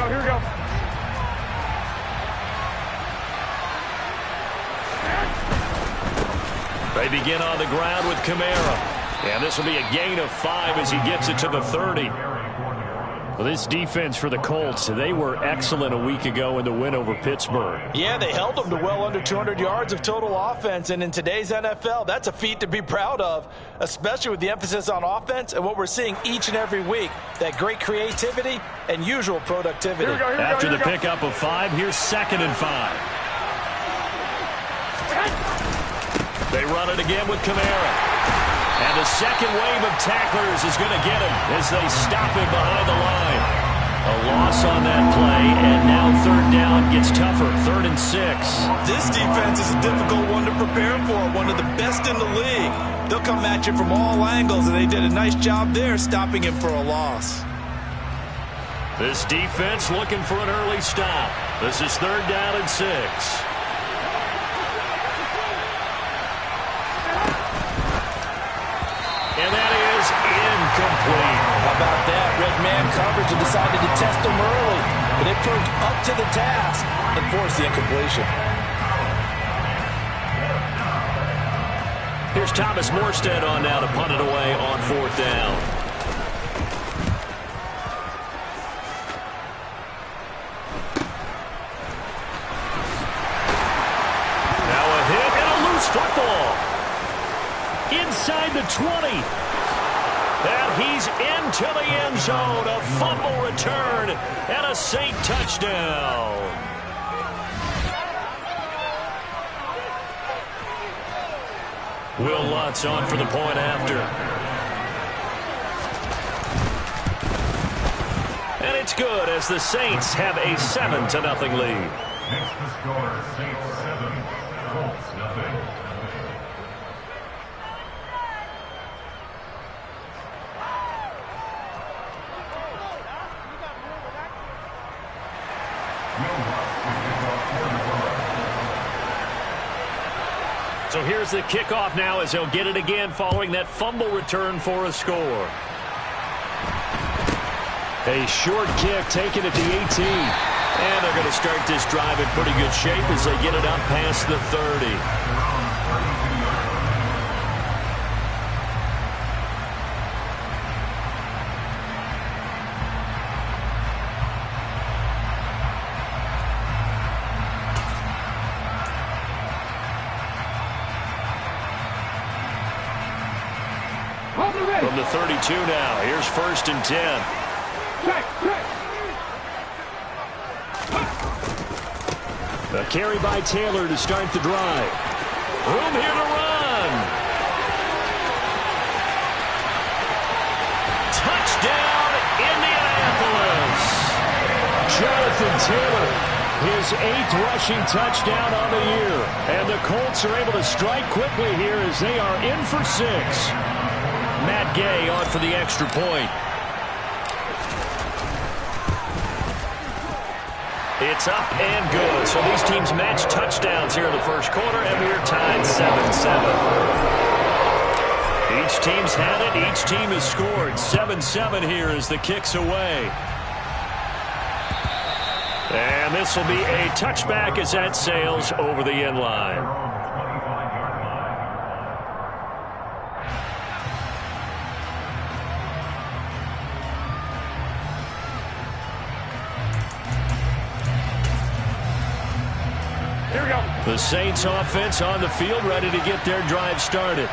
we go. They begin on the ground with Kamara. And this will be a gain of 5 as he gets it to the 30. Well, this defense for the Colts, they were excellent a week ago in the win over Pittsburgh. Yeah, they held them to well under 200 yards of total offense, and in today's NFL, that's a feat to be proud of, especially with the emphasis on offense and what we're seeing each and every week, that great creativity and usual productivity. After the pickup of 5, here's 2nd and 5. They run it again with Kamara. And the second wave of tacklers is going to get him as they stop him behind the line. A loss on that play, and now 3rd down gets tougher, 3rd and 6. This defense is a difficult one to prepare for, one of the best in the league. They'll come at you from all angles, and they did a nice job there stopping him for a loss. This defense looking for an early stop. This is 3rd down and 6. And that is incomplete. How about that? Red man coverage and decided to test him early. But it proved up to the task and forced the incompletion. Here's Thomas Morstead on now to punt it away on 4th down. Now a hit and a loose football. Inside the 20. And he's into the end zone. A fumble return and a Saint touchdown. Will Lutz on for the point after. And it's good as the Saints have a 7-0 lead. Next to score, Saints 7, Colts 0. So here's the kickoff now as he'll get it again following that fumble return for a score. A short kick taken at the 18. And they're going to start this drive in pretty good shape as they get it up past the 30. From the 32 now, here's 1st and 10. A carry by Taylor to start the drive. Room here to run. Touchdown, Indianapolis. Jonathan Taylor, his 8th rushing touchdown on the year. And the Colts are able to strike quickly here as they are in for 6. Matt Gay on for the extra point. It's up and good. So these teams match touchdowns here in the first quarter, and we're tied 7-7. Each team's had it. Each team has scored. 7-7 here as the kick's away. And this will be a touchback as that sails over the end line. The Saints offense on the field, ready to get their drive started.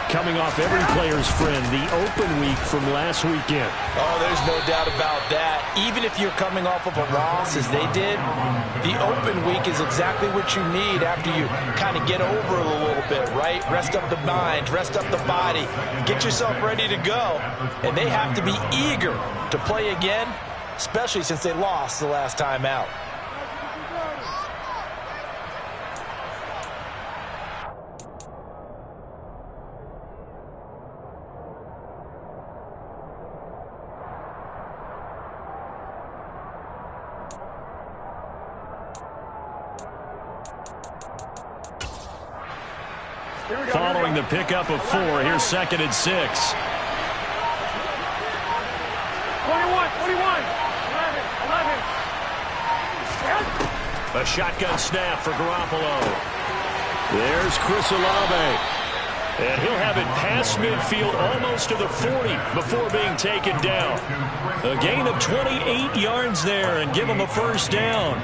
Coming off every player's friend, the open week from last weekend. Oh, there's no doubt about that. Even if you're coming off of a loss, as they did, the open week is exactly what you need after you kind of get over it a little bit, right? Rest up the mind, rest up the body, get yourself ready to go. And they have to be eager to play again, especially since they lost the last time out. Following the pickup of 4, here's 2nd and 6. 21, 21, 11, 11. A shotgun snap for Garoppolo. There's Chris Olave. And he'll have it past midfield almost to the 40 before being taken down. A gain of 28 yards there and give him a first down.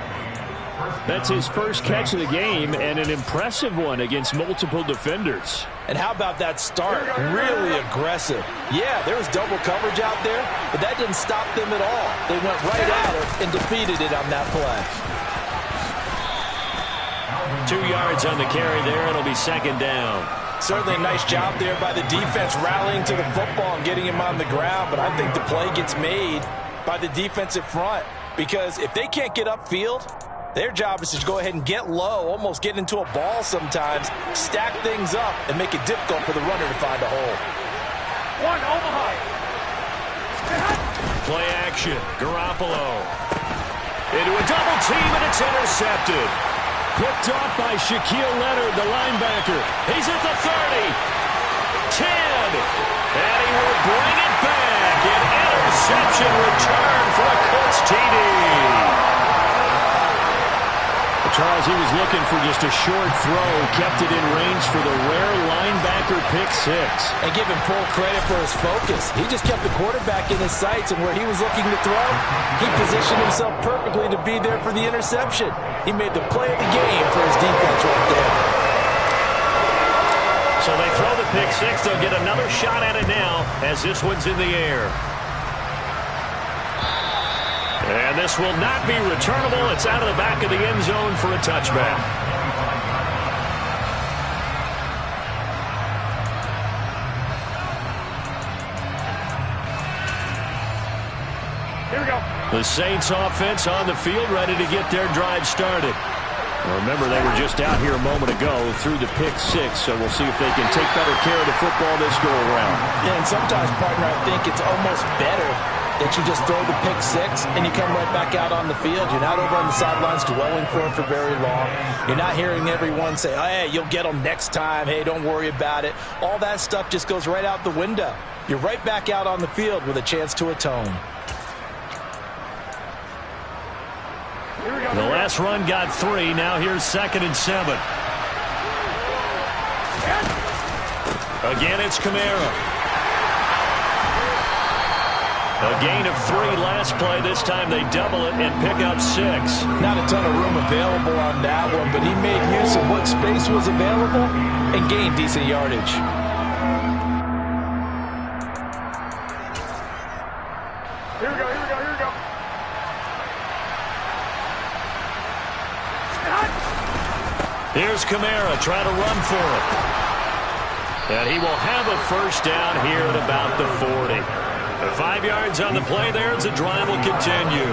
That's his first catch of the game and an impressive one against multiple defenders. And how about that start? Really aggressive. Yeah, there was double coverage out there, but that didn't stop them at all. They went right at it and defeated it on that play. 2 yards on the carry there. It'll be second down. Certainly a nice job there by the defense rallying to the football and getting him on the ground, but I think the play gets made by the defensive front because if they can't get upfield, their job is to go ahead and get low, almost get into a ball sometimes, stack things up, and make it difficult for the runner to find a hole. One, Omaha. Play action. Garoppolo. Into a double team, and it's intercepted. Picked off by Shaquille Leonard, the linebacker. He's at the 30. 10. And he will bring it back. An interception return for a Colts TD. Charles, he was looking for just a short throw, kept it in range for the rare linebacker pick six. And give him full credit for his focus. He just kept the quarterback in his sights, and where he was looking to throw, he positioned himself perfectly to be there for the interception. He made the play of the game for his defense right there. So they throw the pick six. They'll get another shot at it now as this one's in the air. And this will not be returnable. It's out of the back of the end zone for a touchback. Here we go. The Saints offense on the field, ready to get their drive started. Remember, they were just out here a moment ago through the pick six, so we'll see if they can take better care of the football this go-around. Yeah, and sometimes, partner, I think it's almost better that you just throw the pick six and you come right back out on the field. You're not over on the sidelines dwelling for it for very long. You're not hearing everyone say, oh, hey, you'll get them next time. Hey, don't worry about it. All that stuff just goes right out the window. You're right back out on the field with a chance to atone. The last run got 3. Now here's 2nd and 7. Again, it's Kamara. A gain of 3 last play. This time they double it and pick up 6. Not a ton of room available on that one, but he made use of what space was available and gained decent yardage. Here we go, here we go, here we go. Here's Kamara trying to run for it. And he will have a first down here at about the 40. 5 yards on the play there as the drive will continue.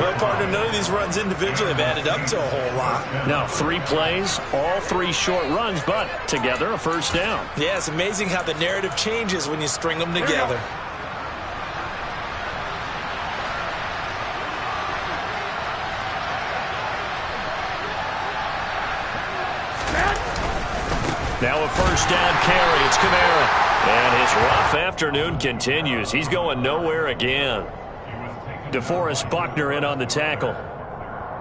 Well, partner, none of these runs individually have added up to a whole lot. Now, 3 plays, all 3 short runs, but together a first down. Yeah, it's amazing how the narrative changes when you string them together. Now a first down carry. It's Kamara. And his rough afternoon continues. He's going nowhere again. DeForest Buckner in on the tackle.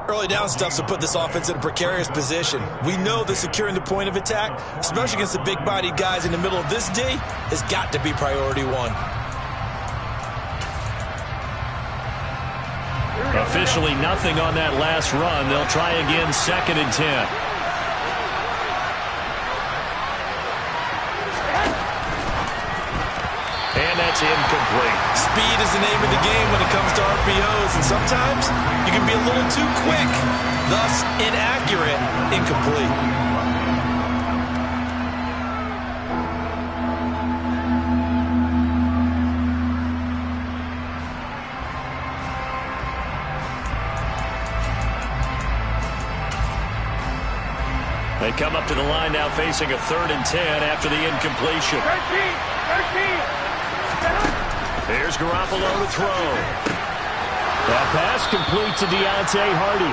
Early down stuff to put this offense in a precarious position. We know that securing the point of attack, especially against the big-bodied guys in the middle of this D, has got to be priority 1. Officially nothing on that last run. They'll try again 2nd and 10. And that's incomplete. Speed is the name of the game when it comes to RPOs, and sometimes you can be a little too quick, thus inaccurate, incomplete. They come up to the line now facing a 3rd and 10 after the incompletion. 13. Here's Garoppolo to throw. That pass complete to Deontay Hardy.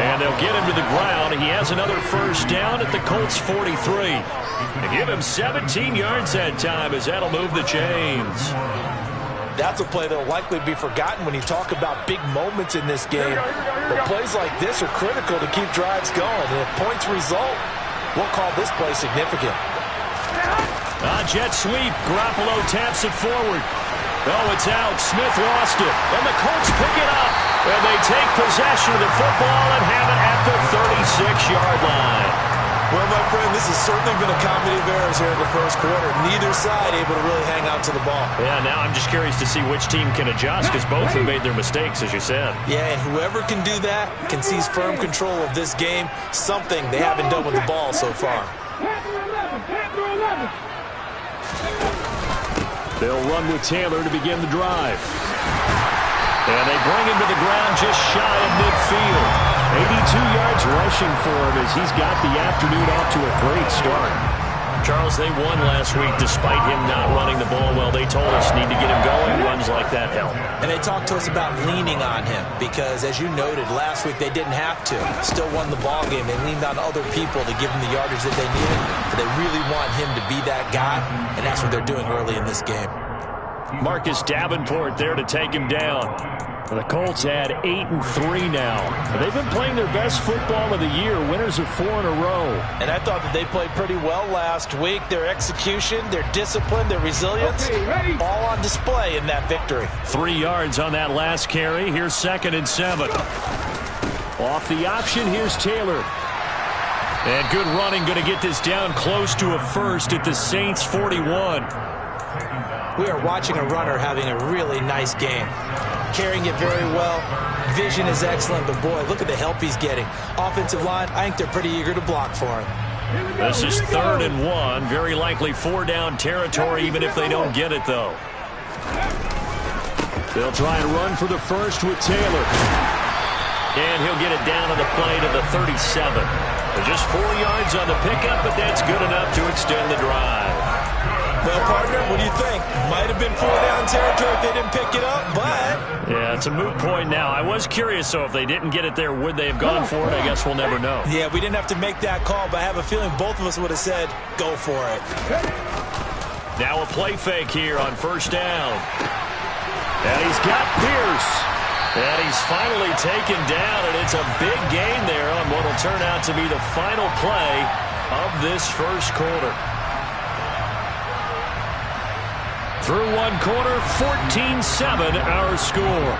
And they'll get him to the ground. He has another first down at the Colts 43. And give him 17 yards that time as that'll move the chains. That's a play that will likely be forgotten when you talk about big moments in this game. But plays like this are critical to keep drives going. And if points result, we'll call this play significant. Jet sweep. Garoppolo taps it forward. Oh, it's out. Smith lost it. And the Colts pick it up. And they take possession of the football and have it at the 36-yard line. Well, my friend, this has certainly been a comedy of errors here in the first quarter. Neither side able to really hang on to the ball. Yeah, now I'm just curious to see which team can adjust because both have made their mistakes, as you said. Yeah, and whoever can do that can seize firm control of this game, something they haven't done with the ball so far. They'll run with Taylor to begin the drive. And they bring him to the ground just shy of midfield. 82 yards rushing for him as he's got the afternoon off to a great start. Charles, they won last week despite him not running the ball well. They told us need to get him going. Runs like that help. And they talked to us about leaning on him because, as you noted, last week they didn't have to. Still won the ball game. They leaned on other people to give them the yardage that they needed. But they really want him to be that guy, and that's what they're doing early in this game. Marcus Davenport there to take him down. The Colts had 8-3 now. They've been playing their best football of the year, winners of 4 in a row. And I thought that they played pretty well last week. Their execution, their discipline, their resilience, all on display in that victory. 3 yards on that last carry. Here's 2nd and 7. Off the option, here's Taylor. And good running, going to get this down close to a first at the Saints 41. We are watching a runner having a really nice game. Carrying it very well. Vision is excellent, but boy, look at the help he's getting. Offensive line, I think they're pretty eager to block for him. This is 3rd and 1. Very likely 4-down territory, even if they don't get it, though. They'll try and run for the first with Taylor. And he'll get it down on the play to the 37. Just 4 yards on the pickup, but that's good enough to extend the drive. Well, partner, what do you think? Might have been 4-down territory if they didn't pick it up, but... Yeah, it's a moot point now. I was curious, so if they didn't get it there, would they have gone for it? I guess we'll never know. Yeah, we didn't have to make that call, but I have a feeling both of us would have said, go for it. Now a play fake here on 1st down. And he's got Pierce. And he's finally taken down, and it's a big gain there on what will turn out to be the final play of this first quarter. Through 1 quarter, 14-7 our score.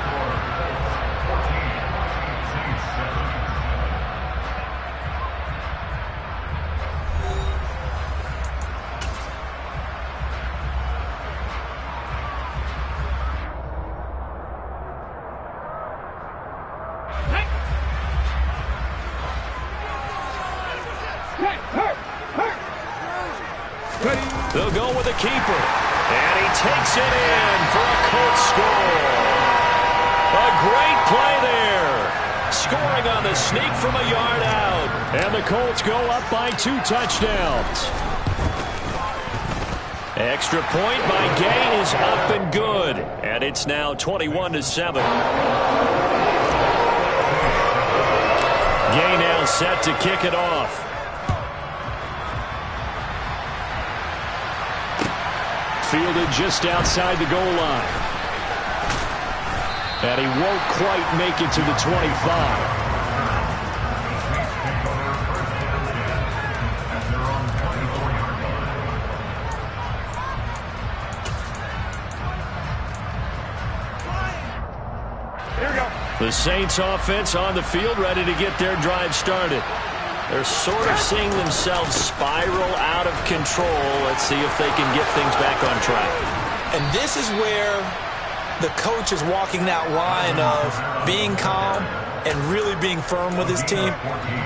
They'll go with a keeper. And he takes it in for a Colts score. A great play there. Scoring on the sneak from a yard out. And the Colts go up by 2 touchdowns. Extra point by Gay is up and good. And it's now 21-7. Gay now set to kick it off. Fielded just outside the goal line. And he won't quite make it to the 25. Here we go. The Saints offense on the field, ready to get their drive started. They're sort of seeing themselves spiral out of control. Let's see if they can get things back on track. And this is where the coach is walking that line of being calm and really being firm with his team.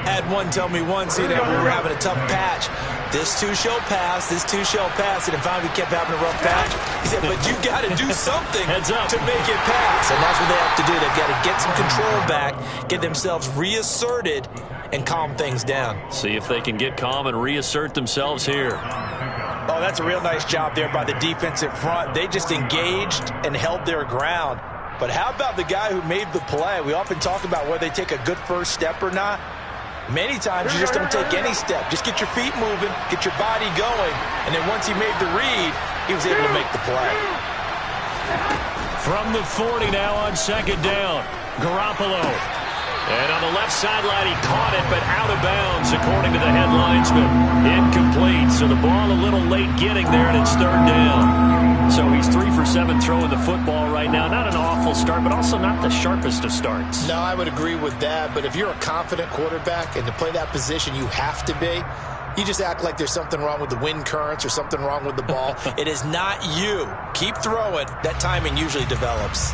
Had one tell me once, we were having a tough patch. This too shall pass, this too shall pass. And if finally we kept having a rough patch, he said, but you got to do something to make it pass. And that's what they have to do. They've got to get some control back, get themselves reasserted, and calm things down. See if they can get calm and reassert themselves here. Oh, that's a real nice job there by the defensive front. They just engaged and held their ground. But how about the guy who made the play? We often talk about whether they take a good first step or not. Many times you just don't take any step. Just get your feet moving, get your body going, and then once he made the read, he was able to make the play. From the 40 now on second down. Garoppolo. And on the left sideline, he caught it, but out of bounds, according to the head linesman. Incomplete. So the ball a little late getting there, and it's third down. So he's 3 for 7 throwing the football right now. Not an awful start, but also not the sharpest of starts. No, I would agree with that. But if you're a confident quarterback and to play that position, you have to be. You just act like there's something wrong with the wind currents or something wrong with the ball. It is not you. Keep throwing. That timing usually develops.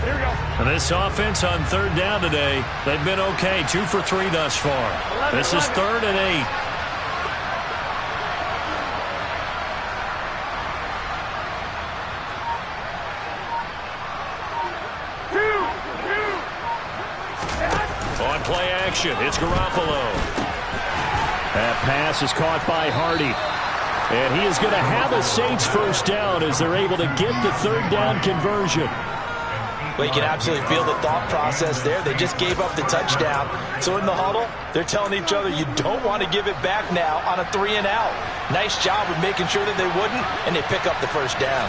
Here we go. And this offense on third down today, they've been okay. 2 for 3 thus far. This is 3rd and 8. On play action, it's Garoppolo. That pass is caught by Hardy. And he is going to have a Saints first down as they're able to get the third down conversion. Well, you can absolutely feel the thought process there. They just gave up the touchdown. So in the huddle, they're telling each other, you don't want to give it back now on a 3 and out. Nice job of making sure that they wouldn't, and they pick up the first down.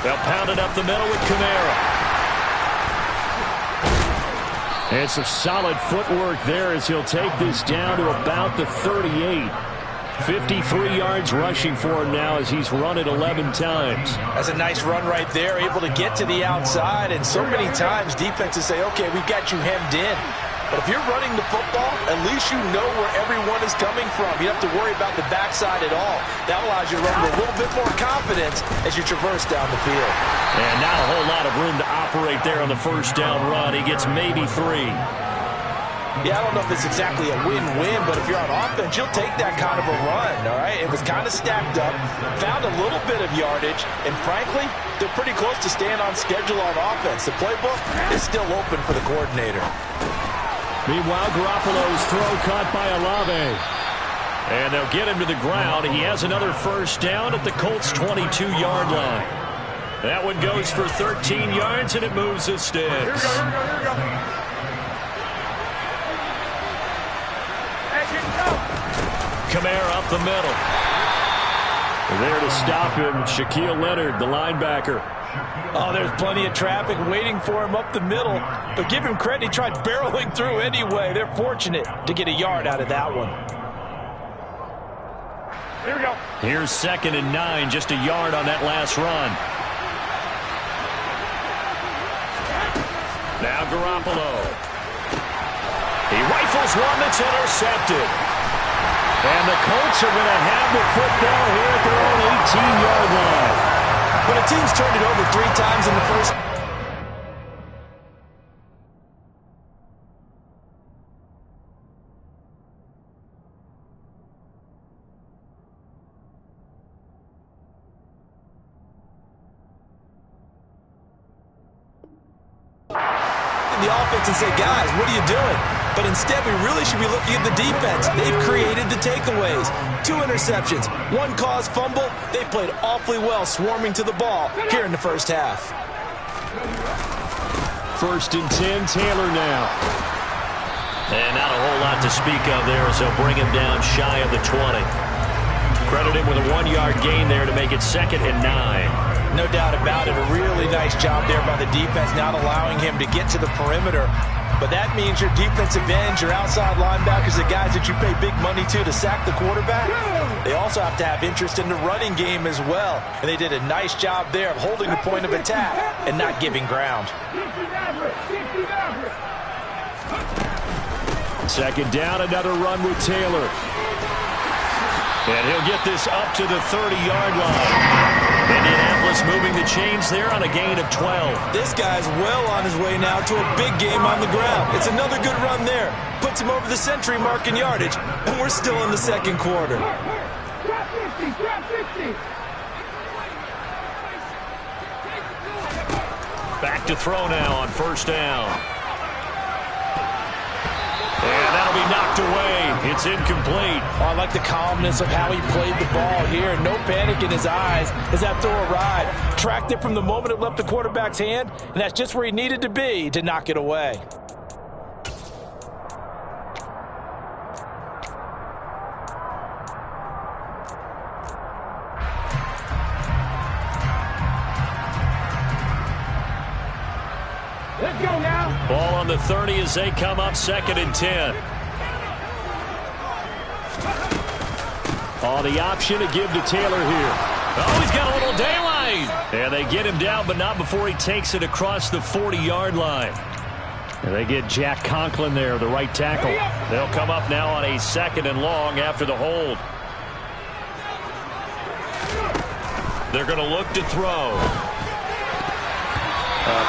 They'll pound it up the middle with Kamara. And some solid footwork there as he'll take this down to about the 38. 53 yards rushing for him now as he's run it 11 times. That's a nice run right there, able to get to the outside. And so many times defenses say, okay, we've got you hemmed in. But if you're running the football, at least you know where everyone is coming from. You don't have to worry about the backside at all. That allows you to run with a little bit more confidence as you traverse down the field. And not a whole lot of room to operate there on the first down run. He gets maybe 3. Yeah, I don't know if it's exactly a win-win, but if you're on offense, you'll take that kind of a run, all right? It was kind of stacked up, found a little bit of yardage, and frankly, they're pretty close to staying on schedule on offense. The playbook is still open for the coordinator. Meanwhile, Garoppolo's throw caught by Olave. And they'll get him to the ground. He has another first down at the Colts' 22-yard line. That one goes for 13 yards, and it moves the sticks. Here we go, here we go, here we go. Kamara up the middle. There to stop him, Shaquille Leonard, the linebacker. Oh, there's plenty of traffic waiting for him up the middle. But give him credit, he tried barreling through anyway. They're fortunate to get a yard out of that one. Here we go. Here's 2nd and 9, just a yard on that last run. Now Garoppolo. He rifles one that's intercepted. And the Colts are going to have the football here at their own 18-yard line. When a team's turned it over 3 times in the first... the offense and say, guys, what are you doing? But instead, we really should be looking at the defense. They've created the takeaways. 2 interceptions, 1 caused fumble. They played awfully well swarming to the ball here in the first half. 1st and 10, Taylor now. And not a whole lot to speak of there as they'll bring him down shy of the 20. Credit him with a 1-yard gain there to make it 2nd and 9. No doubt about it. A really nice job there by the defense, not allowing him to get to the perimeter. But that means your defensive ends, your outside linebackers, the guys that you pay big money to sack the quarterback, they also have to have interest in the running game as well. And they did a nice job there of holding the point of attack and not giving ground. 2nd down, another run with Taylor. And he'll get this up to the 30-yard line. Indianapolis moving the chains there on a gain of 12. This guy's well on his way now to a big game on the ground. It's another good run there. Puts him over the century mark in yardage, and we're still in the 2nd quarter. Back to throw now on 1st down. And that'll be knocked away. It's incomplete. Oh, I like the calmness of how he played the ball here. No panic in his eyes as that throw arrived. Tracked it from the moment it left the quarterback's hand, and that's just where he needed to be to knock it away. Ball on the 30 as they come up 2nd and 10. Oh, the option to give to Taylor here. Oh, he's got a little daylight. And they get him down, but not before he takes it across the 40-yard line. And they get Jack Conklin there, the right tackle. They'll come up now on a 2nd and long after the hold. They're going to look to throw.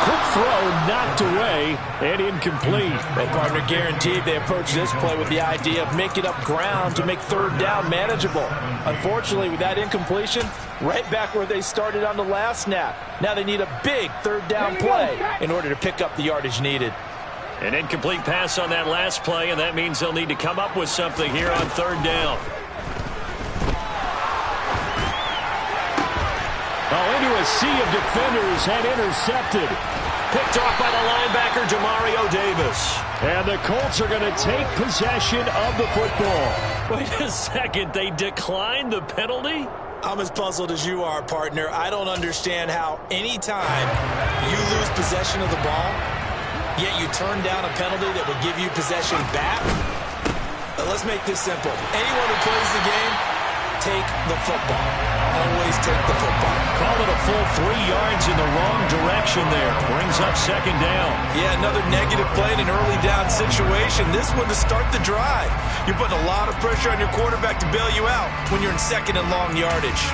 Quick throw knocked away and incomplete. Well, partner, guaranteed they approach this play with the idea of making up ground to make 3rd down manageable. Unfortunately, with that incompletion, right back where they started on the last snap. Now they need a big 3rd down play in order to pick up the yardage needed. An incomplete pass on that last play, and that means they'll need to come up with something here on 3rd down. Oh, into a sea of defenders and intercepted. Picked off by the linebacker, Demario Davis. And the Colts are going to take possession of the football. Wait a second, they declined the penalty? I'm as puzzled as you are, partner. I don't understand how any time you lose possession of the ball, yet you turn down a penalty that would give you possession back. Let's make this simple. Anyone who plays the game, take the football. Always take the football. Call it a full 3 yards in the wrong direction there. Brings up 2nd down. Yeah, another negative play in an early down situation. This one to start the drive. You're putting a lot of pressure on your quarterback to bail you out when you're in 2nd and long yardage.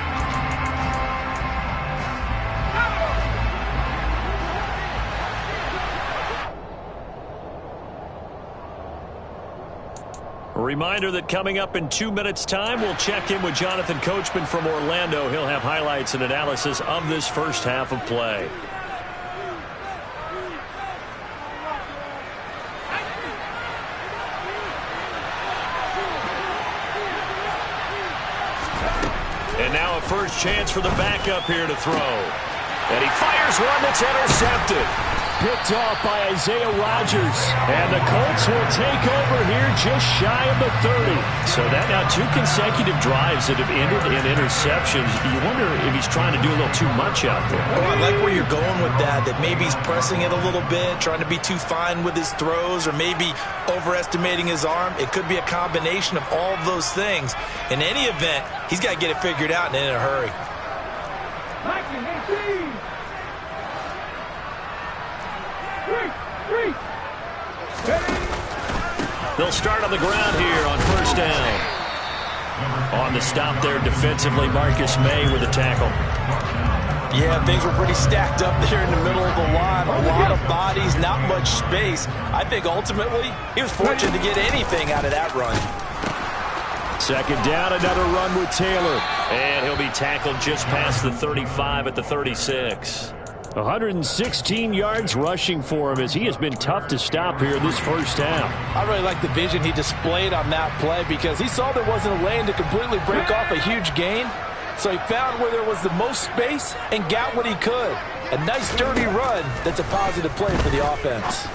A reminder that coming up in 2 minutes' time, we'll check in with Jonathan Coachman from Orlando. He'll have highlights and analysis of this first half of play. And now a first chance for the backup here to throw. And he fires one that's intercepted. Picked off by Isaiah Rodgers. And the Colts will take over here just shy of the 30. So that now 2 consecutive drives that have ended in interceptions. You wonder if he's trying to do a little too much out there. Oh, I like where you're going with that maybe he's pressing it a little bit, trying to be too fine with his throws, or maybe overestimating his arm. It could be a combination of all of those things. In any event, he's got to get it figured out and in a hurry. They'll start on the ground here on 1st down. On the stop there defensively, Marcus May with a tackle. Yeah, things were pretty stacked up there in the middle of the line. A lot of bodies, not much space. I think ultimately he was fortunate to get anything out of that run. 2nd down, another run with Taylor. And he'll be tackled just past the 35 at the 36. 116 yards rushing for him as he has been tough to stop here this first half. I really like the vision he displayed on that play because he saw there wasn't a lane to completely break off a huge gain. So he found where there was the most space and got what he could. A nice dirty run that's a positive play for the offense.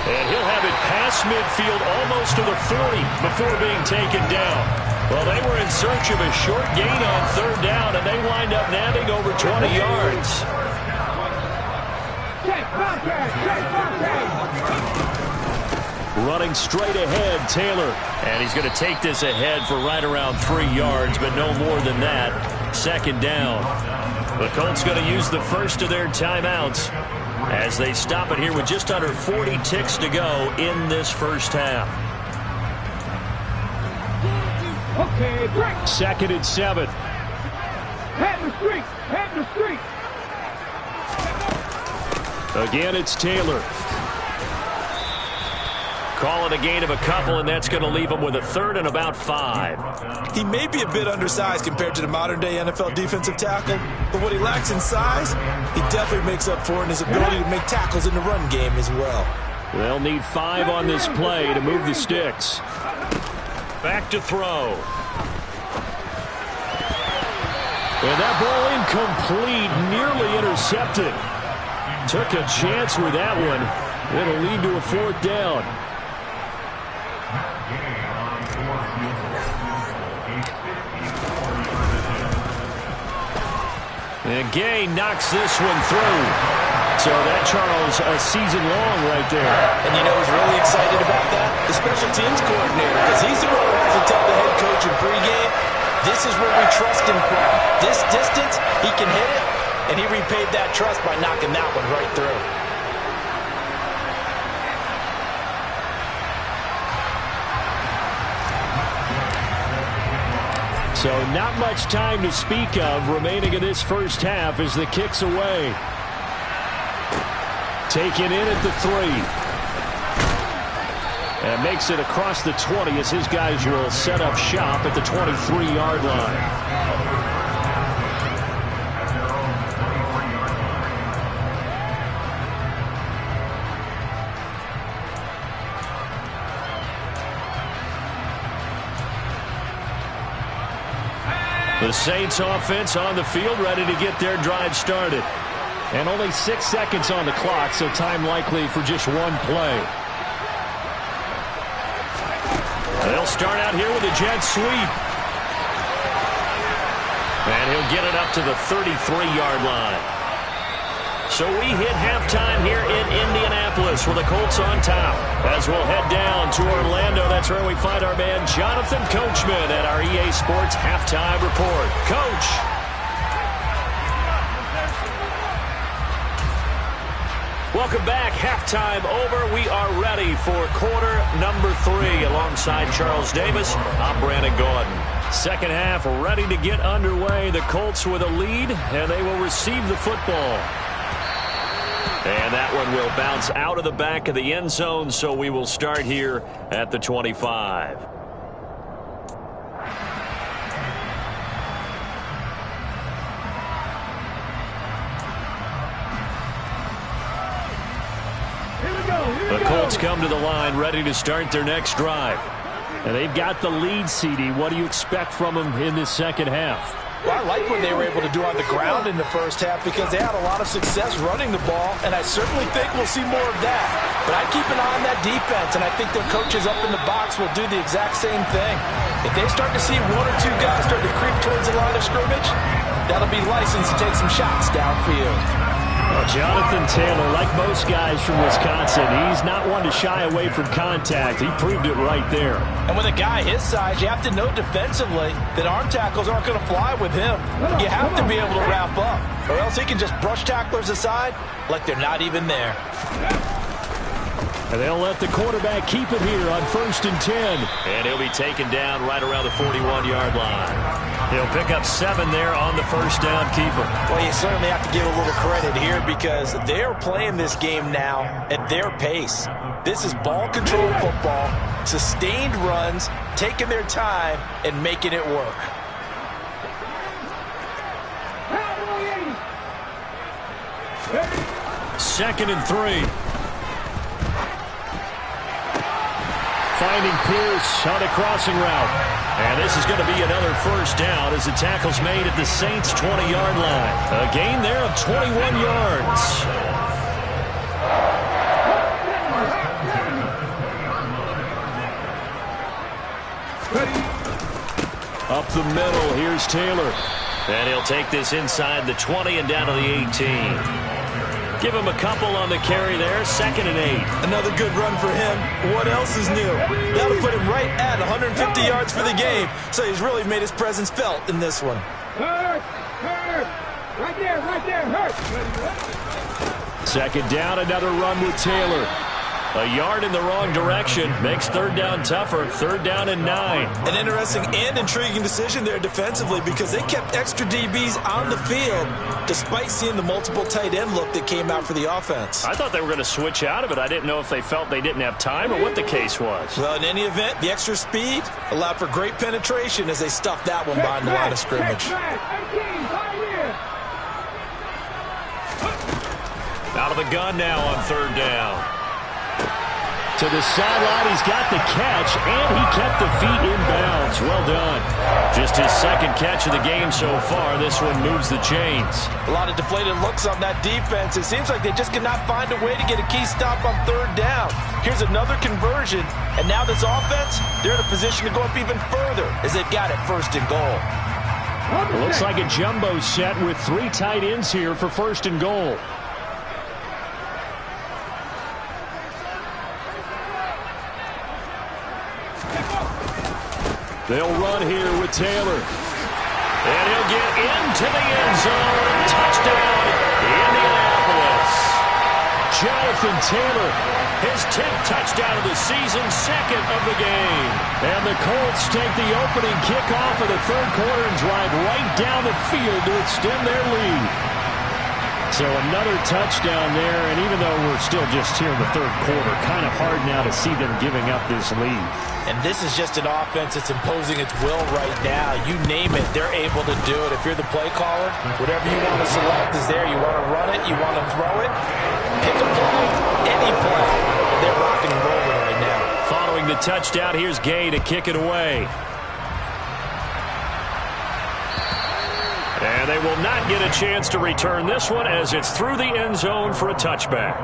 And he'll have it past midfield almost to the 40 before being taken down. Well, they were in search of a short gain on 3rd down, and they wind up nabbing over 20 yards. Running straight ahead, Taylor. And he's going to take this ahead for right around 3 yards, but no more than that. 2nd down. The Colts going to use the first of their timeouts as they stop it here with just under 40 ticks to go in this first half. 2nd and 7. Again, it's Taylor. Call it a gain of a couple, and that's going to leave him with a 3rd and about 5. He may be a bit undersized compared to the modern-day NFL defensive tackle, but what he lacks in size, he definitely makes up for in his ability to make tackles in the run game as well. They'll need 5 on this play to move the sticks. Back to throw. And that ball incomplete, nearly intercepted. Took a chance with that one. It'll lead to a 4th down. And Gay knocks this one through. So that, Charles, a season long right there. And you know who's really excited about that? The special teams coordinator, because he's the one who has to tell the head coach in pregame, this is where we trust him from. This distance, he can hit it, and he repaid that trust by knocking that one right through. So not much time to speak of remaining in this first half as the kick's away. Taken in at the 3. And makes it across the 20 as his guys will set up shop at the 23-yard line. The Saints offense on the field, ready to get their drive started. And only 6 seconds on the clock, so time likely for just one play. They'll start out here with a jet sweep. And he'll get it up to the 33-yard line. So we hit halftime here in Indianapolis with the Colts on top. As we'll head down to Orlando, that's where we find our man Jonathan Coachman at our EA Sports Halftime Report. Coach. Welcome back. Halftime over. We are ready for quarter number 3. Alongside Charles Davis, I'm Brandon Gordon. Second half ready to get underway. The Colts with a lead, and they will receive the football. And that one will bounce out of the back of the end zone, so we will start here at the 25. The Colts come to the line ready to start their next drive. And they've got the lead, CD. What do you expect from them in this second half? Well, I like what they were able to do on the ground in the first half because they had a lot of success running the ball, and I certainly think we'll see more of that. But I keep an eye on that defense, and I think their coaches up in the box will do the exact same thing. If they start to see 1 or 2 guys start to creep towards the line of scrimmage, that'll be licensed to take some shots downfield. Well, Jonathan Taylor, like most guys from Wisconsin, he's not one to shy away from contact. He proved it right there. And with a guy his size, you have to know defensively that arm tackles aren't going to fly with him. You have to be able to wrap up, or else he can just brush tacklers aside like they're not even there. And they'll let the quarterback keep it here on 1st and 10. And he'll be taken down right around the 41-yard line. He'll pick up 7 there on the first down keeper. Well, you certainly have to give a little credit here because they're playing this game now at their pace. This is ball control football, sustained runs, taking their time, and making it work. Second and 3. Finding Pierce on a crossing route. And this is going to be another first down as the tackle's made at the Saints' 20-yard line. A gain there of 21 yards. Up the middle, here's Taylor. And he'll take this inside the 20 and down to the 18. Give him a couple on the carry there. 2nd and 8. Another good run for him. What else is new? That'll put him right at 150 yards for the game. So he's really made his presence felt in this one. Hurt. Right there, hurt. 2nd down, another run with Taylor. A yard in the wrong direction makes 3rd down tougher. 3rd down and 9. An interesting and intriguing decision there defensively because they kept extra DBs on the field despite seeing the multiple tight end look that came out for the offense. I thought they were going to switch out of it. I didn't know if they felt they didn't have time or what the case was. Well, in any event, the extra speed allowed for great penetration as they stuffed that one behind the line of scrimmage. Out of the gun now on 3rd down. To the sideline, he's got the catch, and he kept the feet in bounds. Well done. Just his 2nd catch of the game so far. This one moves the chains. A lot of deflated looks on that defense. It seems like they just cannot find a way to get a key stop on 3rd down. Here's another conversion, and now this offense, they're in a position to go up even further as they've got it 1st and goal. It looks like a jumbo set with 3 tight ends here for 1st and goal. They'll run here with Taylor. And he'll get into the end zone. Touchdown, Indianapolis. Jonathan Taylor, his 10th touchdown of the season, 2nd of the game. And the Colts take the opening kickoff of the third quarter and drive right down the field to extend their lead. So another touchdown there, and even though we're still just here in the third quarter, kind of hard now to see them giving up this lead. And this is just an offense that's imposing its will right now. You name it, they're able to do it. If you're the play caller, whatever you want to select is there. You want to run it, you want to throw it, pick a play, any play. They're rocking and rolling right now. Following the touchdown, here's Gay to kick it away. And they will not get a chance to return this one as it's through the end zone for a touchback.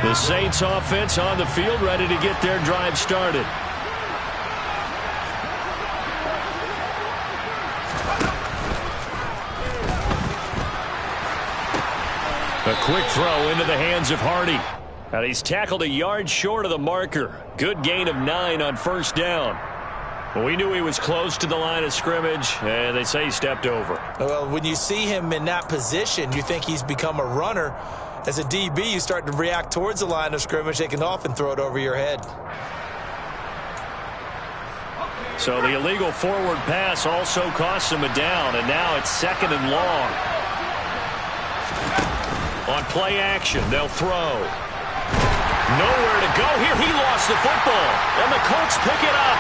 The Saints offense on the field, ready to get their drive started. A quick throw into the hands of Hardy. And he's tackled a yard short of the marker. Good gain of 9 on first down. Well, we knew he was close to the line of scrimmage, and they say he stepped over. Well, when you see him in that position, you think he's become a runner. As a DB, you start to react towards the line of scrimmage. They can often throw it over your head. So the illegal forward pass also costs him a down, and now it's 2nd and long. On play action, they'll throw. Nowhere to go here. He lost the football, and the Colts pick it up.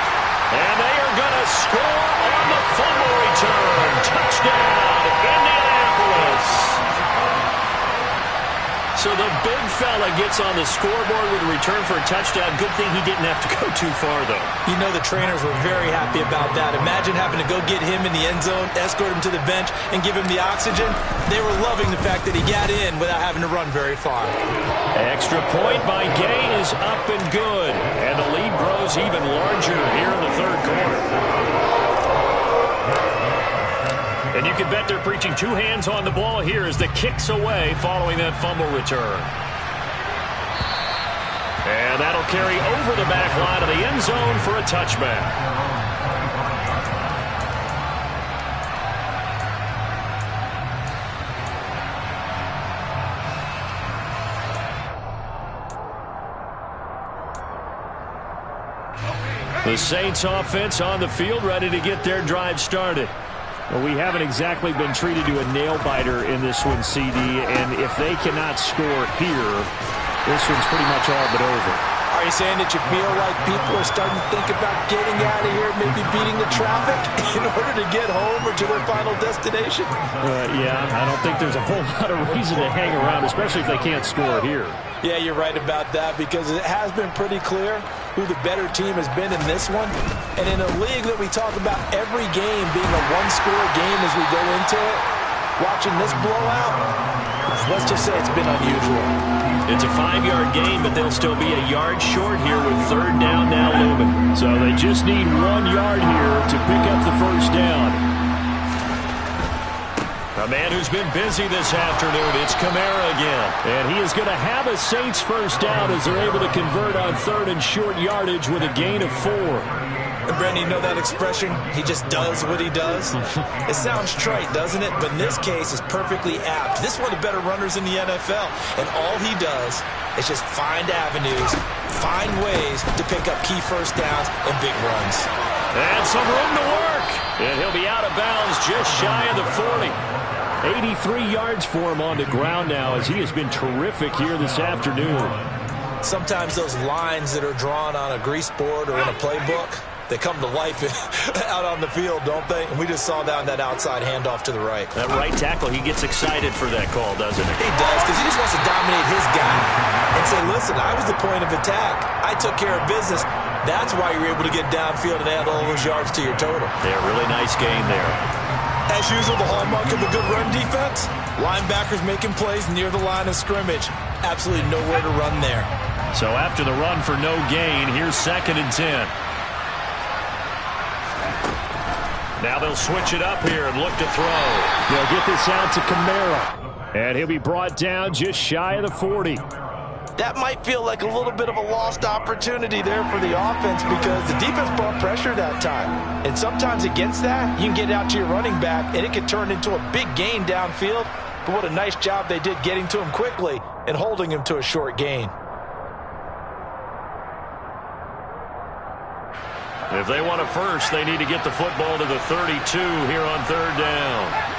And they are going to score on the fumble return. Touchdown, Indianapolis. So the big fella gets on the scoreboard with a return for a touchdown. Good thing he didn't have to go too far, though. You know the trainers were very happy about that. Imagine having to go get him in the end zone, escort him to the bench, and give him the oxygen. They were loving the fact that he got in without having to run very far. Extra point by Gay is up and good. And the lead grows even larger here in the third quarter. And you can bet they're preaching 2 hands on the ball here as the kick's away following that fumble return. And that'll carry over the back line of the end zone for a touchback. The Saints offense on the field, ready to get their drive started. Well, we haven't exactly been treated to a nail-biter in this one, CD, and if they cannot score here, this one's pretty much all but over. Are you saying that you feel like people are starting to think about getting out of here, maybe beating the traffic in order to get home or to their final destination? Yeah, I don't think there's a whole lot of reason to hang around, especially if they can't score here. Yeah, you're right about that because it has been pretty clear who the better team has been in this one. And in a league that we talk about every game being a one-score game as we go into it, watching this blowout, let's just say it's been unusual. It's a 5-yard gain, but they'll still be a yard short here with third down now looming. So they just need 1 yard here to pick up the first down. A man who's been busy this afternoon, it's Kamara again. And he is going to have a Saints first down as they're able to convert on third and short yardage with a gain of 4. And Brandon, you know that expression? He just does what he does? It sounds trite, doesn't it? But in this case, it's perfectly apt. This is one of the better runners in the NFL. And all he does is just find avenues, find ways to pick up key first downs and big runs. And some room to work. And he'll be out of bounds just shy of the 40. 83 yards for him on the ground now as he has been terrific here this afternoon. Sometimes those lines that are drawn on a grease board or in a playbook, they come to life out on the field, don't they? And we just saw down that outside handoff to the right. That right tackle, he gets excited for that call, doesn't he? He does, because he just wants to dominate his guy and say, listen, I was the point of attack. I took care of business. That's why you're able to get downfield and add all those yards to your total. Yeah, really nice gain there. As usual, the hallmark of a good run defense, linebackers making plays near the line of scrimmage. Absolutely nowhere to run there. So after the run for no gain, here's 2nd and 10. Now they'll switch it up here and look to throw. They'll get this out to Kamara. And he'll be brought down just shy of the 40. That might feel like a little bit of a lost opportunity there for the offense because the defense brought pressure that time. And sometimes against that, you can get out to your running back, and it can turn into a big gain downfield. But what a nice job they did getting to him quickly and holding him to a short gain. If they want a first, they need to get the football to the 32 here on third down.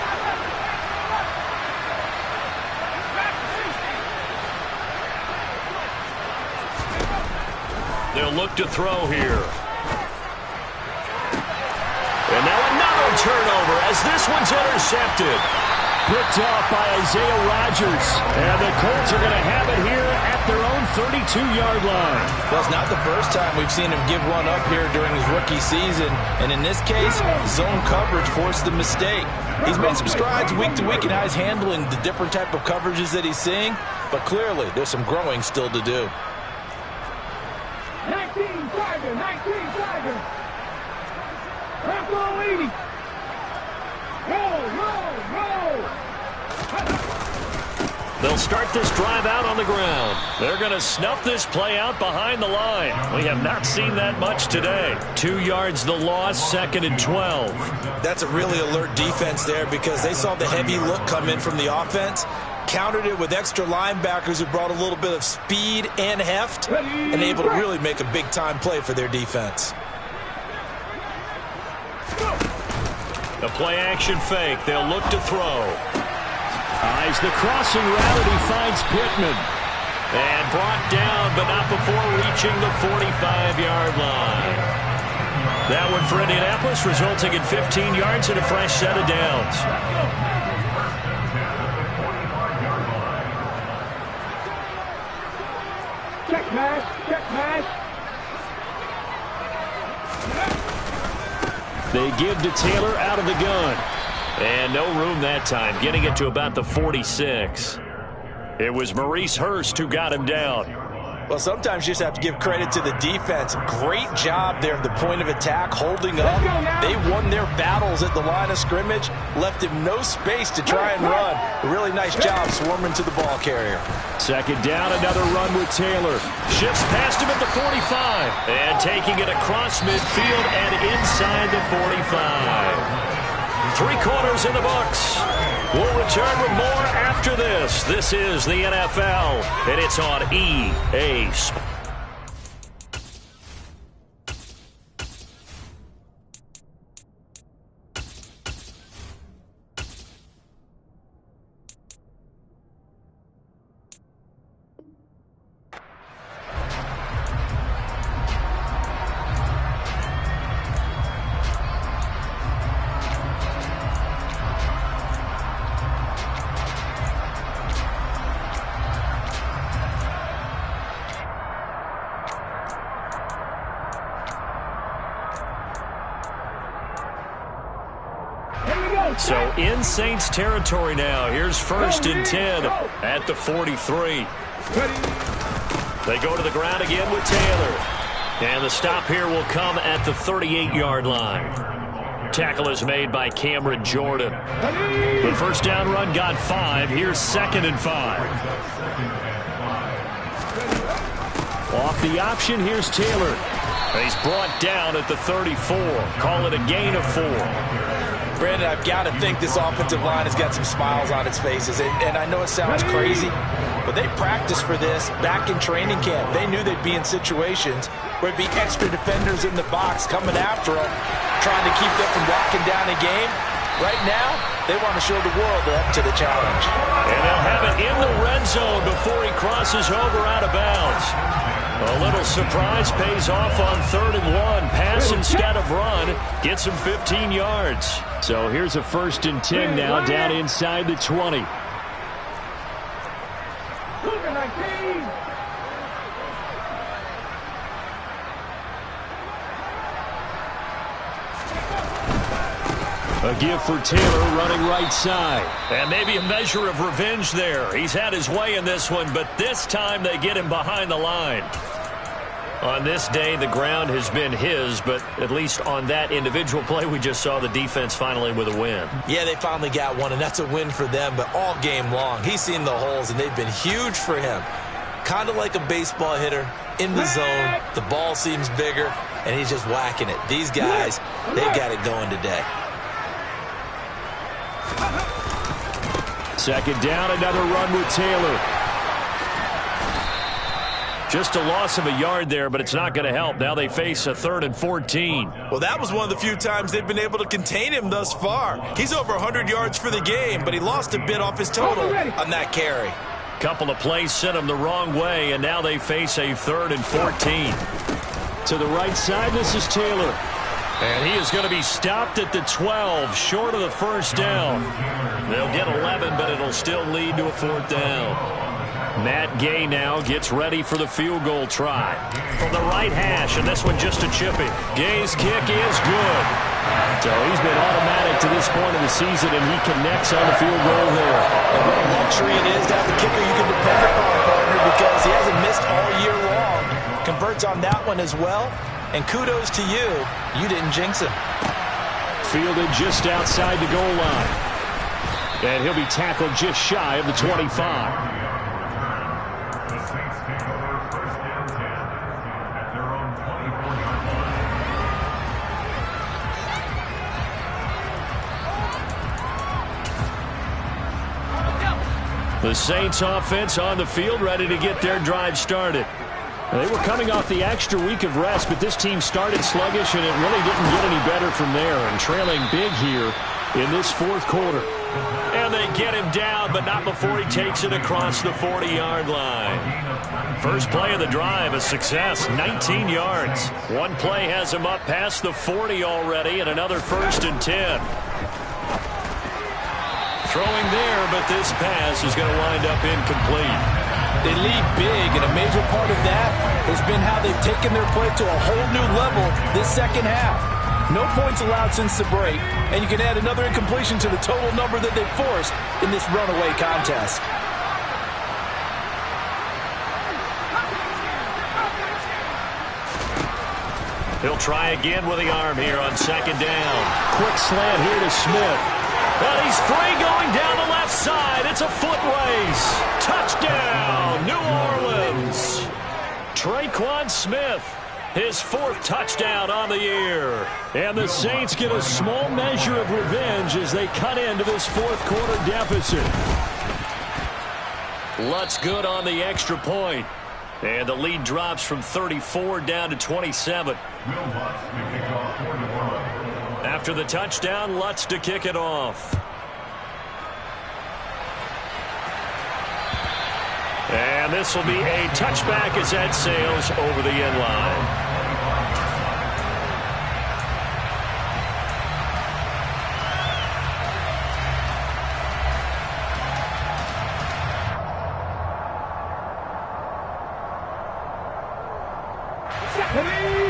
They'll look to throw here. And now another turnover as this one's intercepted. Picked off by Isaiah Rodgers. And the Colts are going to have it here at their own 32-yard line. Well, it's not the first time we've seen him give one up here during his rookie season. And in this case, zone coverage forced the mistake. He's made some strides week to week in how he's handling the different type of coverages that he's seeing. But clearly, there's some growing still to do. 19 Tiger, 19 Tiger. Left on 80. Roll. They'll start this drive out on the ground. They're going to snuff this play out behind the line. We have not seen that much today. 2 yards the loss, 2nd and 12. That's a really alert defense there because they saw the heavy look come in from the offense, countered it with extra linebackers who brought a little bit of speed and heft, and able to really make a big-time play for their defense. The play-action fake. They'll look to throw. Eyes the crossing route, and he finds Pittman. And brought down, but not before reaching the 45-yard line. That one for Indianapolis, resulting in 15 yards and a fresh set of downs. Check pass. They give to Taylor out of the gun. And no room that time, getting it to about the 46. It was Maurice Hurst who got him down. Well, sometimes you just have to give credit to the defense. Great job there at the point of attack, holding up. They won their battles at the line of scrimmage, left him no space to try and run. A really nice job swarming to the ball carrier. 2nd down, another run with Taylor. Shifts past him at the 45. And taking it across midfield and inside the 45. 3 quarters in the books. We'll return with more after this. This is the NFL, and it's on EA Sports. So in Saints territory now. Here's 1st and 10 at the 43. They go to the ground again with Taylor. And the stop here will come at the 38-yard line. Tackle is made by Cameron Jordan. The first down run got 5. Here's 2nd and 5. Off the option, here's Taylor. He's brought down at the 34. Call it a gain of 4. Brandon, I've got to think this offensive line has got some smiles on its faces. And I know it sounds crazy, but they practiced for this back in training camp. They knew they'd be in situations where it'd be extra defenders in the box coming after them, trying to keep them from locking down a game. Right now, they want to show the world they're up to the challenge. And they'll have it in the red zone before he crosses over out of bounds. A little surprise pays off on 3rd and 1. Pass instead of run. Gets him 15 yards. So here's a 1st and 10 now down inside the 20. A give for Taylor running right side. And maybe a measure of revenge there. He's had his way in this one, but this time they get him behind the line. On this day, the ground has been his, but at least on that individual play, we just saw the defense finally with a win. Yeah, they finally got one, and that's a win for them, but all game long, he's seen the holes, and they've been huge for him. Kind of like a baseball hitter in the zone. The ball seems bigger, and he's just whacking it. These guys, they've got it going today. Second down, another run with Taylor. Just a loss of a yard there, but it's not going to help. Now they face a 3rd and 14. Well, that was one of the few times they've been able to contain him thus far. He's over 100 yards for the game, but he lost a bit off his total on that carry. Couple of plays sent him the wrong way, and now they face a 3rd and 14. To the right side, this is Taylor. And he is going to be stopped at the 12, short of the first down. They'll get 11, but it'll still lead to a 4th down. Matt Gay now gets ready for the field goal try. From the right hash, and this one just a chipping. Gay's kick is good. So he's been automatic to this point of the season, and he connects on the field goal there. And what a luxury it is to have a kicker you can depend upon, partner, because he hasn't missed all year long. Converts on that one as well. And kudos to you. You didn't jinx him. Fielded just outside the goal line. And he'll be tackled just shy of the 25. The Saints offense on the field, ready to get their drive started. They were coming off the extra week of rest, but this team started sluggish, and it really didn't get any better from there, and trailing big here in this 4th quarter. And they get him down, but not before he takes it across the 40-yard line. First play of the drive, a success, 19 yards. One play has him up past the 40 already, and another 1st and 10. Throwing there, but this pass is going to wind up incomplete. They lead big, and a major part of that has been how they've taken their play to a whole new level this second half. No points allowed since the break, and you can add another incompletion to the total number that they've forced in this runaway contest. He'll try again with the arm here on 2nd down. Quick slant here to Smith. And he's free going down the left side. It's a foot race. Touchdown, New Orleans. Traquan Smith, his 4th touchdown on the year. And the Saints get a small measure of revenge as they cut into this 4th quarter deficit. Lutz good on the extra point. And the lead drops from 34 down to 27. After the touchdown, Lutz to kick it off. And this will be a touchback as that sails over the end line.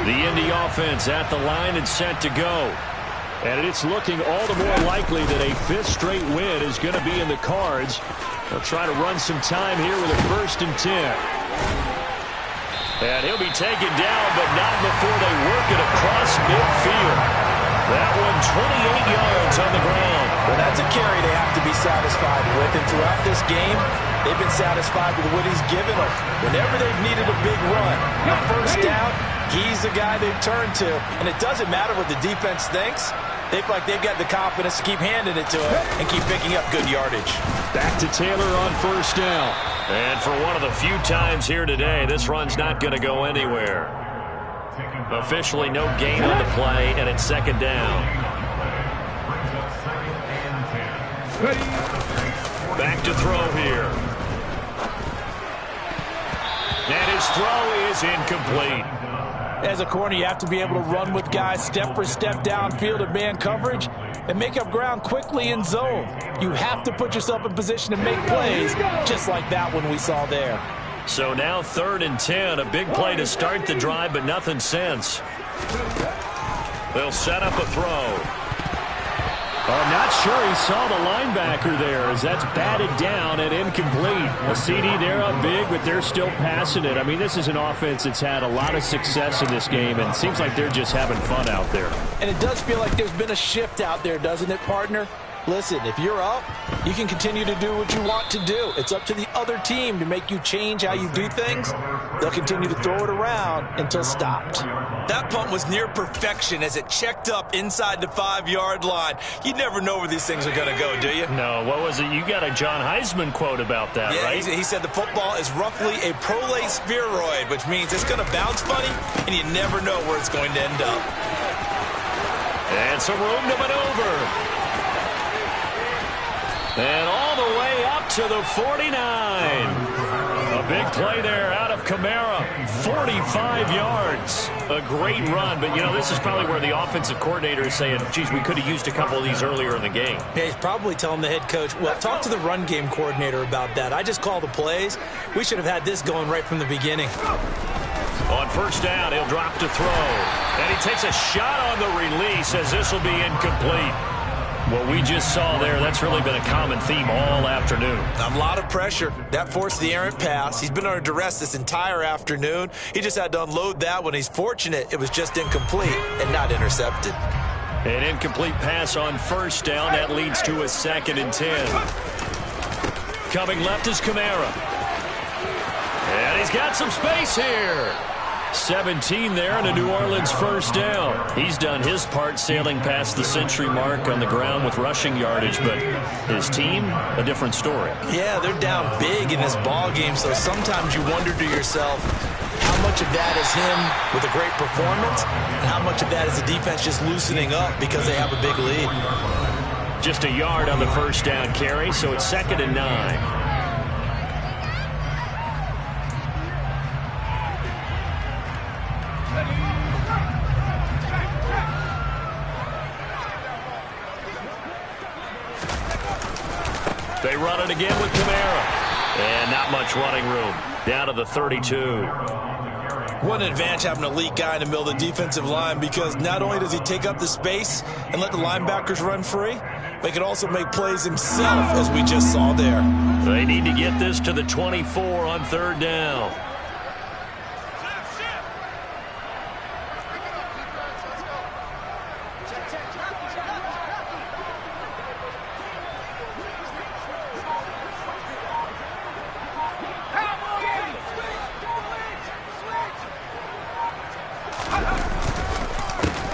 The Indy offense at the line and set to go. And it's looking all the more likely that a 5th straight win is going to be in the cards. They'll try to run some time here with a 1st and 10. And he'll be taken down, but not before they work it across midfield. That one 28 yards on the ground. Well, that's a carry they have to be satisfied with. And throughout this game, they've been satisfied with what he's given them. Whenever they've needed a big run, a 1st down, he's the guy they've turned to. And it doesn't matter what the defense thinks. They feel like they've got the confidence to keep handing it to him and keep picking up good yardage. Back to Taylor on 1st down. And for one of the few times here today, this run's not going to go anywhere. Officially no gain on the play, and it's 2nd down. Back to throw here. And his throw is incomplete. As a corner, you have to be able to run with guys step for step downfield in man coverage and make up ground quickly in zone. You have to put yourself in position to make plays just like that one we saw there. So now 3rd and 10, a big play to start the drive, but nothing since. They'll set up a throw. I'm not sure he saw the linebacker there as that's batted down and incomplete. A CD there up big, but they're still passing it. I mean, this is an offense that's had a lot of success in this game, and it seems like they're just having fun out there. And it does feel like there's been a shift out there, doesn't it, partner? Listen, if you're up, you can continue to do what you want to do. It's up to the other team to make you change how you do things. They'll continue to throw it around until stopped. That punt was near perfection as it checked up inside the 5-yard line. You never know where these things are going to go, do you? No, what was it? You got a John Heisman quote about that, yeah, right? He said the football is roughly a prolate spheroid, which means it's going to bounce funny, and you never know where it's going to end up. And some room to maneuver. And all the way up to the 49. A big play there out of Kamara. 45 yards. A great run. But, you know, this is probably where the offensive coordinator is saying, geez, we could have used a couple of these earlier in the game. Yeah, he's probably telling the head coach, well, talk to the run game coordinator about that. I just call the plays. We should have had this going right from the beginning. On first down, he'll drop to throw. And he takes a shot on the release as this will be incomplete. What we just saw there, that's really been a common theme all afternoon. A lot of pressure. That forced the errant pass. He's been under duress this entire afternoon. He just had to unload that one. He's fortunate it was just incomplete and not intercepted. An incomplete pass on first down. That leads to a 2nd and 10. Coming left is Kamara. And he's got some space here. 17 there and a New Orleans first down. He's done his part sailing past the century mark on the ground with rushing yardage, but his team, a different story. Yeah, they're down big in this ball game, so sometimes you wonder to yourself how much of that is him with a great performance and how much of that is the defense just loosening up because they have a big lead. Just a yard on the first down carry, so it's 2nd and 9. They run it again with Kamara. And not much running room. Down to the 32. What an advantage having an elite guy in the middle of the defensive line, because not only does he take up the space and let the linebackers run free, but he can also make plays himself, as we just saw there. They need to get this to the 24 on 3rd down.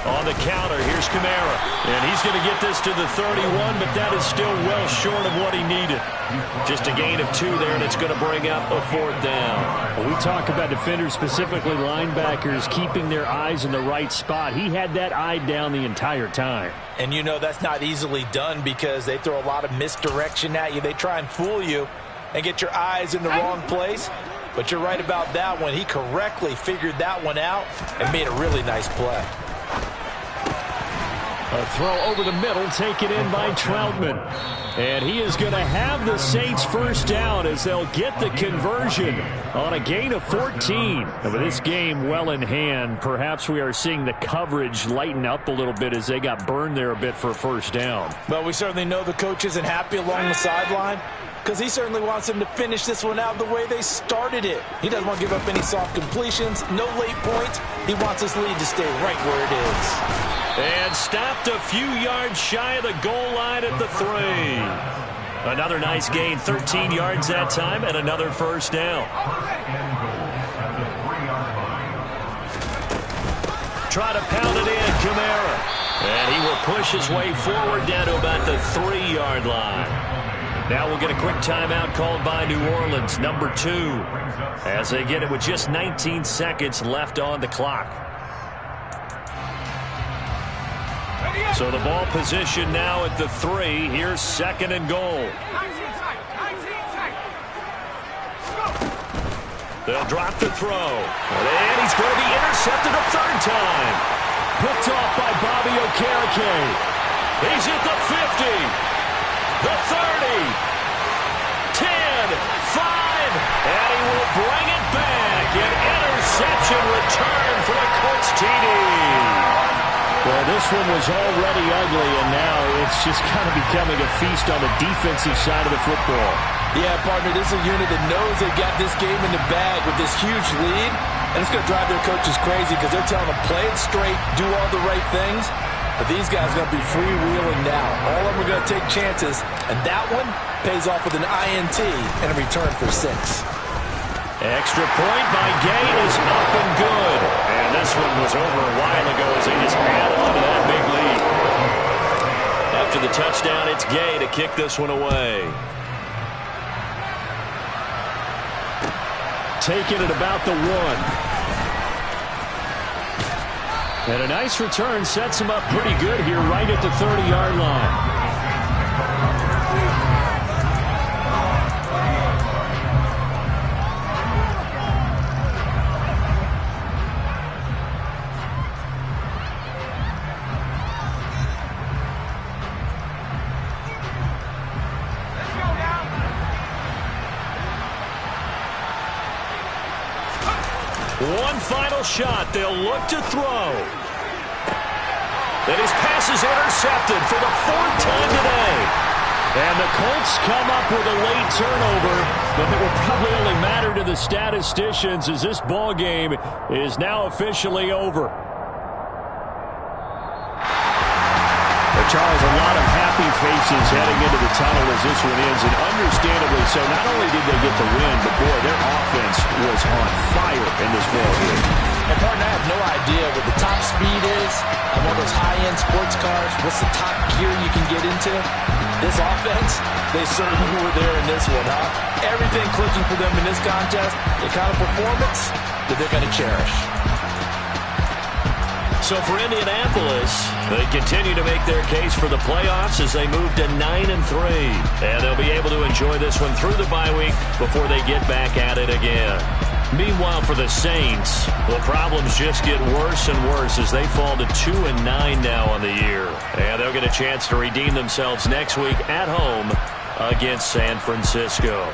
On the counter, here's Kamara. And he's going to get this to the 31, but that is still well short of what he needed. Just a gain of 2 there, and it's going to bring up a 4th down. When we talk about defenders, specifically linebackers, keeping their eyes in the right spot. He had that eye down the entire time. And you know that's not easily done because they throw a lot of misdirection at you. They try and fool you and get your eyes in the wrong place. But you're right about that one. He correctly figured that one out and made a really nice play. A throw over the middle, taken in by Troutman. And he is going to have the Saints first down as they'll get the conversion on a gain of 14. And with this game well in hand, perhaps we are seeing the coverage lighten up a little bit as they got burned there a bit for a first down. Well, we certainly know the coach isn't happy along the sideline because he certainly wants them to finish this one out the way they started it. He doesn't want to give up any soft completions, no late points. He wants this lead to stay right where it is. And stopped a few yards shy of the goal line at the 3. Another nice gain, 13 yards that time, and another first down. Try to pound it in, Kamara. And he will push his way forward down to about the 3-yard line. Now we'll get a quick timeout called by New Orleans, number 2, as they get it with just 19 seconds left on the clock. So the ball position now at the 3. Here's 2nd and goal. They'll drop the throw. And he's going to be intercepted a 3rd time. Picked off by Bobby Okereke. He's at the 50. The 30. 10. 5. And he will bring it back. An interception return for the Colts TD. Well, this one was already ugly, and now it's just kind of becoming a feast on the defensive side of the football. Yeah, partner, this is a unit that knows they got this game in the bag with this huge lead, and it's going to drive their coaches crazy because they're telling them play it straight, do all the right things, but these guys are going to be freewheeling now. All of them are going to take chances, and that one pays off with an INT and a return for 6. Extra point by Gay is up and good. And this one was over a while ago as they just add on to that big lead. After the touchdown, it's Gay to kick this one away. Taking it about the 1. And a nice return sets him up pretty good here right at the 30-yard line. One final shot. They'll look to throw. And his pass is intercepted for the 4th time today. And the Colts come up with a late turnover, but it will probably only matter to the statisticians as this ball game is now officially over. Charles, a lot of happy faces heading into the tunnel as this one ends, and understandably so. Not only did they get the win, but boy, their offense was on fire in this ball game. And partner, I have no idea what the top speed is on one of those high-end sports cars. What's the top gear you can get into? This offense, they certainly were there in this one, huh? Everything clicking for them in this contest, the kind of performance that they're going to cherish. So for Indianapolis, they continue to make their case for the playoffs as they move to 9-3. And they'll be able to enjoy this one through the bye week before they get back at it again. Meanwhile, for the Saints, well, problems just get worse and worse as they fall to 2-9 now on the year. And they'll get a chance to redeem themselves next week at home against San Francisco.